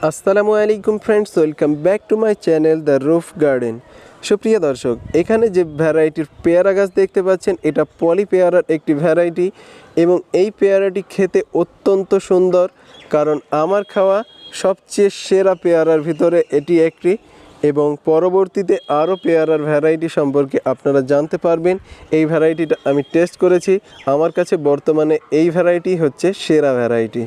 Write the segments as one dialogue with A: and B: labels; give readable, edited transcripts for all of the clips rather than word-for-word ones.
A: আসসালামু আলাইকুম friends, welcome back to my channel the roof garden. সুপ্রিয় দর্শক, এখানে যে ভ্যারাইটির পেয়ারা গাছ দেখতে পাচ্ছেন এটা পলি পেয়ারার একটি ভ্যারাইটি এবং এই পেয়ারাটি খেতে অত্যন্ত সুন্দর, কারণ আমার খাওয়া সবচেয়ে সেরা পেয়ারার ভিতরে এটি একটি। এবং পরবর্তীতে আরও পেয়ারার ভ্যারাইটি সম্পর্কে আপনারা জানতে পারবেন। এই ভ্যারাইটিটা আমি টেস্ট করেছি, আমার কাছে বর্তমানে এই ভ্যারাইটি হচ্ছে সেরা ভ্যারাইটি।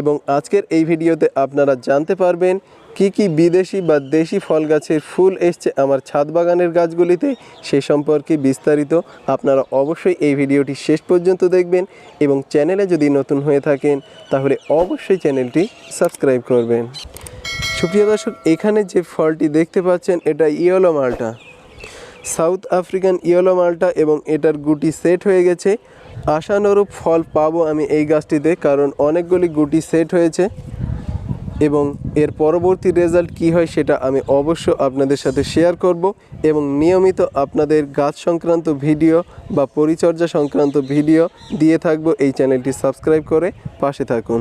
A: এবং আজকের এই ভিডিওতে আপনারা জানতে পারবেন কি কি বিদেশি বা দেশি ফল গাছের ফুল এসছে আমার ছাদ বাগানের গাছগুলিতে, সে সম্পর্কে বিস্তারিত। আপনারা অবশ্যই এই ভিডিওটি শেষ পর্যন্ত দেখবেন এবং চ্যানেলে যদি নতুন হয়ে থাকেন তাহলে অবশ্যই চ্যানেলটি সাবস্ক্রাইব করবেন। সুপ্রিয় দর্শক, এখানে যে ফলটি দেখতে পাচ্ছেন এটা ইয়েলো মাল্টা, সাউথ আফ্রিকান ইয়েলো মাল্টা, এবং এটার গুটি সেট হয়ে গেছে। আশানুরূপ ফল পাবো আমি এই গাছটিতে, কারণ অনেকগুলি গুটি সেট হয়েছে এবং এর পরবর্তী রেজাল্ট কি হয় সেটা আমি অবশ্য আপনাদের সাথে শেয়ার করব এবং নিয়মিত আপনাদের গাছ সংক্রান্ত ভিডিও বা পরিচর্যা সংক্রান্ত ভিডিও দিয়ে থাকবো। এই চ্যানেলটি সাবস্ক্রাইব করে পাশে থাকুন।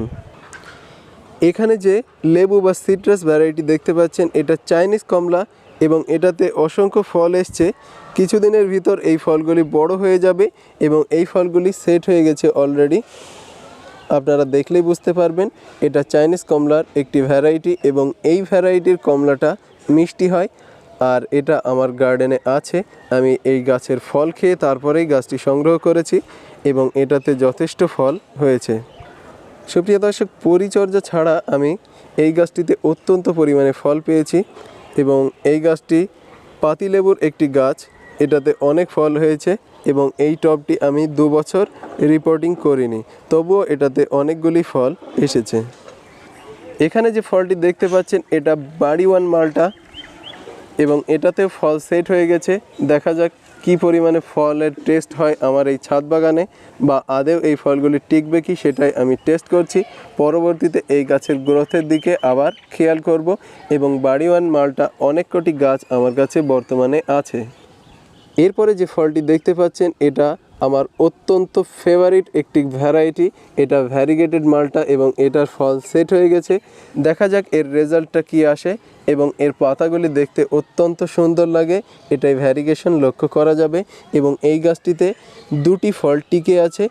A: এখানে যে লেবু বা সিট্রাস ভ্যারাইটি দেখতে পাচ্ছেন এটা চাইনিজ কমলা এবং এটাতে অসংখ্য ফল এসছে। কিছুদিনের ভিতর এই ফলগুলি বড় হয়ে যাবে এবং এই ফলগুলি সেট হয়ে গেছে অলরেডি, আপনারা দেখলেই বুঝতে পারবেন। এটা চাইনিজ কমলার একটি ভ্যারাইটি এবং এই ভ্যারাইটির কমলাটা মিষ্টি হয়, আর এটা আমার গার্ডেনে আছে। আমি এই গাছের ফল খেয়ে তারপরেই গাছটি সংগ্রহ করেছি এবং এটাতে যথেষ্ট ফল হয়েছে। সুপ্রিয় দর্শক, পরিচর্যা ছাড়া আমি এই গাছটিতে অত্যন্ত পরিমাণে ফল পেয়েছি এবং এই গাছটি পাতিলেবুর একটি গাছ, এটাতে অনেক ফল হয়েছে এবং এই টবটি আমি 2 বছর রিপোর্টিং করিনি, তবুও এটাতে অনেকগুলি ফল এসেছে। এখানে যে ফলটি দেখতে পাচ্ছেন এটা বাড়িওয়ান মালটা এবং এটাতে ফল সেট হয়ে গেছে। দেখা যাক কী পরিমাণে ফলের টেস্ট হয় আমার এই ছাদ বাগানে, বা আদেও এই ফলগুলি টিকবে কি সেটাই আমি টেস্ট করছি। পরবর্তীতে এই গাছের গ্রোথের দিকে আবার খেয়াল করব এবং বাড়িওয়ান মালটা অনেক কটি গাছ আমার কাছে বর্তমানে আছে। এরপরে যে ফলটি দেখতে পাচ্ছেন এটা আমার অত্যন্ত ফেভারিট একটি ভ্যারাইটি, এটা ভ্যারিগেটেড মালটা এবং এটার ফল সেট হয়ে গেছে। দেখা যাক এর রেজাল্টটা কি আসে এবং এর পাতাগুলি দেখতে অত্যন্ত সুন্দর লাগে, এটাই ভ্যারিগেশন লক্ষ্য করা যাবে। এবং এই গাছটিতে 2টি ফল টিকে আছে,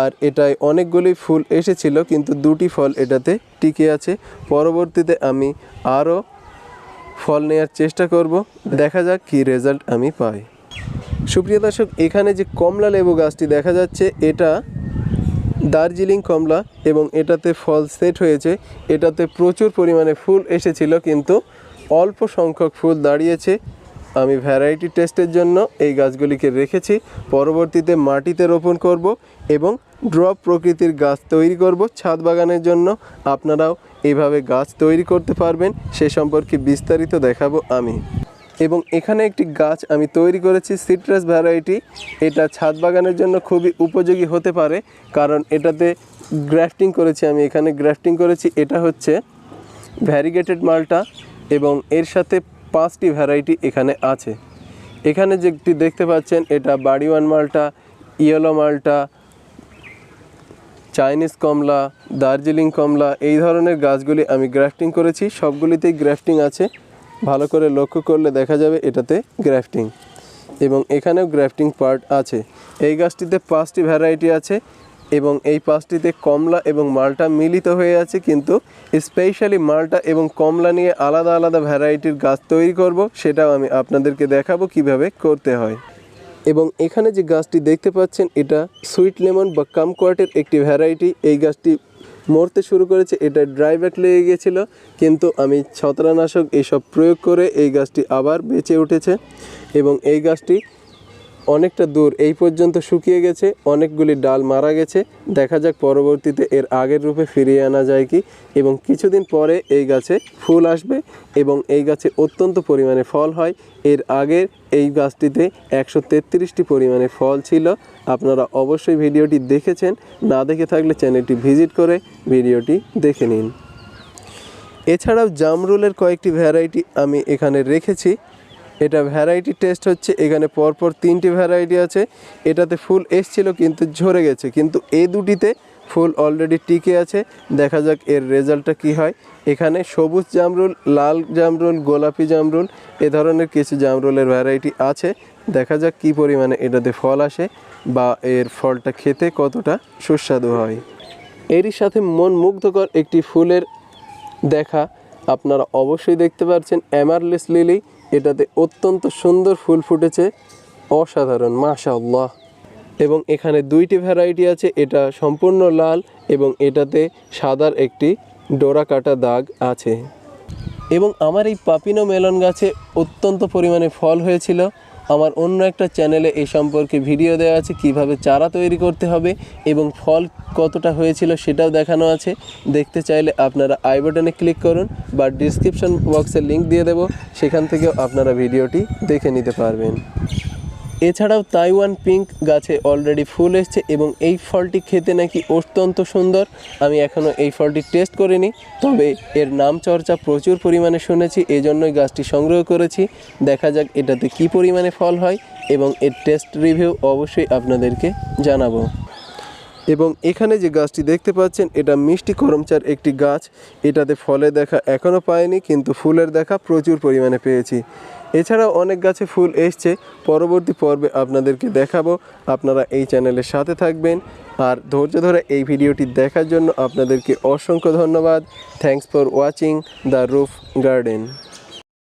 A: আর এটায় অনেকগুলি ফুল এসেছিল কিন্তু 2টি ফল এটাতে টিকে আছে। পরবর্তীতে আমি আরও ফল নেওয়ার চেষ্টা করব, দেখা যাক কী রেজাল্ট আমি পাই। সুপ্রিয় দর্শক, এখানে যে কমলা লেবু গাছটি দেখা যাচ্ছে এটা দার্জিলিং কমলা এবং এটাতে ফল সেট হয়েছে। এটাতে প্রচুর পরিমাণে ফুল এসেছিল কিন্তু অল্প সংখ্যক ফুল দাঁড়িয়েছে। আমি ভ্যারাইটি টেস্টের জন্য এই গাছগুলিকে রেখেছি, পরবর্তীতে মাটিতে রোপণ করব এবং ড্রপ প্রকৃতির গাছ তৈরি করব ছাদ বাগানের জন্য। আপনারাও এইভাবে গাছ তৈরি করতে পারবেন, সে সম্পর্কে বিস্তারিত দেখাবো আমি। এবং এখানে একটি গাছ আমি তৈরি করেছি সিট্রাস ভ্যারাইটি, এটা ছাদ বাগানের জন্য খুবই উপযোগী হতে পারে, কারণ এটাতে গ্রাফটিং করেছি আমি। এখানে গ্রাফটিং করেছি, এটা হচ্ছে ভ্যারিগেটেড মালটা এবং এর সাথে 5টি ভ্যারাইটি এখানে আছে। এখানে যেটি দেখতে পাচ্ছেন এটা বাড়িওয়ান মালটা, ইয়েলো মালটা, চাইনিজ কমলা, দার্জিলিং কমলা, এই ধরনের গাছগুলি আমি গ্রাফটিং করেছি। সবগুলিতেই গ্রাফটিং আছে, ভালো করে লক্ষ্য করলে দেখা যাবে এটাতে গ্রাফটিং এবং এখানেও গ্রাফটিং পার্ট আছে। এই গাছটিতে 5টি ভ্যারাইটি আছে এবং এই 5টিতে কমলা এবং মালটা মিলিত হয়ে আছে, কিন্তু স্পেশালি মালটা এবং কমলা নিয়ে আলাদা আলাদা ভ্যারাইটির গাছ তৈরি করব, সেটাও আমি আপনাদেরকে দেখাবো কিভাবে করতে হয়। এবং এখানে যে গাছটি দেখতে পাচ্ছেন এটা সুইট লেমন বা কামকোয়াটের একটি ভ্যারাইটি। এই গাছটি মরতে শুরু করেছে, এটা ড্রাই ব্যাক লেগে গেছিলো, কিন্তু আমি ছত্রাকনাশক এইসব প্রয়োগ করে এই গাছটি আবার বেঁচে উঠেছে এবং এই গাছটি অনেকটা দূর এই পর্যন্ত শুকিয়ে গেছে, অনেকগুলি ডাল মারা গেছে। দেখা যাক পরবর্তীতে এর আগের রূপে ফিরিয়ে আনা যায় কি। এবং কিছুদিন পরে এই গাছে ফুল আসবে এবং এই গাছে অত্যন্ত পরিমাণে ফল হয়। এর আগের এই গাছটিতে 133টি পরিমাণে ফল ছিল। আপনারা অবশ্যই ভিডিওটি দেখেছেন, না দেখে থাকলে চ্যানেলটি ভিজিট করে ভিডিওটি দেখে নিন। এছাড়াও জামরুলের কয়েকটি ভ্যারাইটি আমি এখানে রেখেছি। এটা ভ্যারাইটি টেস্ট হচ্ছে, এখানে পরপর 3টি ভ্যারাইটি আছে। এটাতে ফুল এসছিল কিন্তু ঝরে গেছে, কিন্তু এই দুটিতে ফুল অলরেডি টিকে আছে। দেখা যাক এর রেজাল্টটা কি হয়। এখানে সবুজ জামরুল, লাল জামরুল, গোলাপি জামরুল এ ধরনের কিছু জামরুলের ভ্যারাইটি আছে। দেখা যাক কী পরিমাণে এটাতে ফল আসে বা এর ফলটা খেতে কতটা সুস্বাদু হয়। এরই সাথে মন মুগ্ধকর একটি ফুলের দেখা আপনারা অবশ্যই দেখতে পাচ্ছেন, অ্যামারলিস লিলি। এটাতে অত্যন্ত সুন্দর ফুল ফুটেছে, অসাধারণ, মাশাআল্লাহ। এবং এখানে দুইটি ভ্যারাইটি আছে, এটা সম্পূর্ণ লাল এবং এটাতে সাদার একটি ডোরা কাটা দাগ আছে। এবং আমার এই পাপিনো মেলন গাছে অত্যন্ত পরিমাণে ফল হয়েছিল। আমার অন্য একটা চ্যানেলে এই সম্পর্কে ভিডিও দেওয়া আছে, কিভাবে চারা তৈরি করতে হবে এবং ফল কতটা হয়েছিল সেটাও দেখানো আছে। দেখতে চাইলে আপনারা আই বাটনে ক্লিক করুন বা ডিসক্রিপশন বক্সে লিংক দিয়ে দেব, সেখান থেকেও আপনারা ভিডিওটি দেখে নিতে পারবেন। এছাড়াও তাইওয়ান পিঙ্ক গাছে অলরেডি ফুল এসছে এবং এই ফলটি খেতে নাকি অত্যন্ত সুন্দর। আমি এখনও এই ফলটি টেস্ট করিনি, তবে এর নাম চর্চা প্রচুর পরিমাণে শুনেছি, এজন্যই গাছটি সংগ্রহ করেছি। দেখা যাক এটাতে কী পরিমাণে ফল হয় এবং এর টেস্ট রিভিউ অবশ্যই আপনাদেরকে জানাবো। এবং এখানে যে গাছটি দেখতে পাচ্ছেন এটা মিষ্টি করমচার একটি গাছ। এটাতে ফলের দেখা এখনও পাইনি, কিন্তু ফুলের দেখা প্রচুর পরিমাণে পেয়েছি। এছাড়াও অনেক গাছে ফুল এসছে, পরবর্তী পর্বে আপনাদেরকে দেখাবো। আপনারা এই চ্যানেলের সাথে থাকবেন আর ধৈর্য ধরে এই ভিডিওটি দেখার জন্য আপনাদেরকে অসংখ্য ধন্যবাদ। Thanks for watching the roof garden.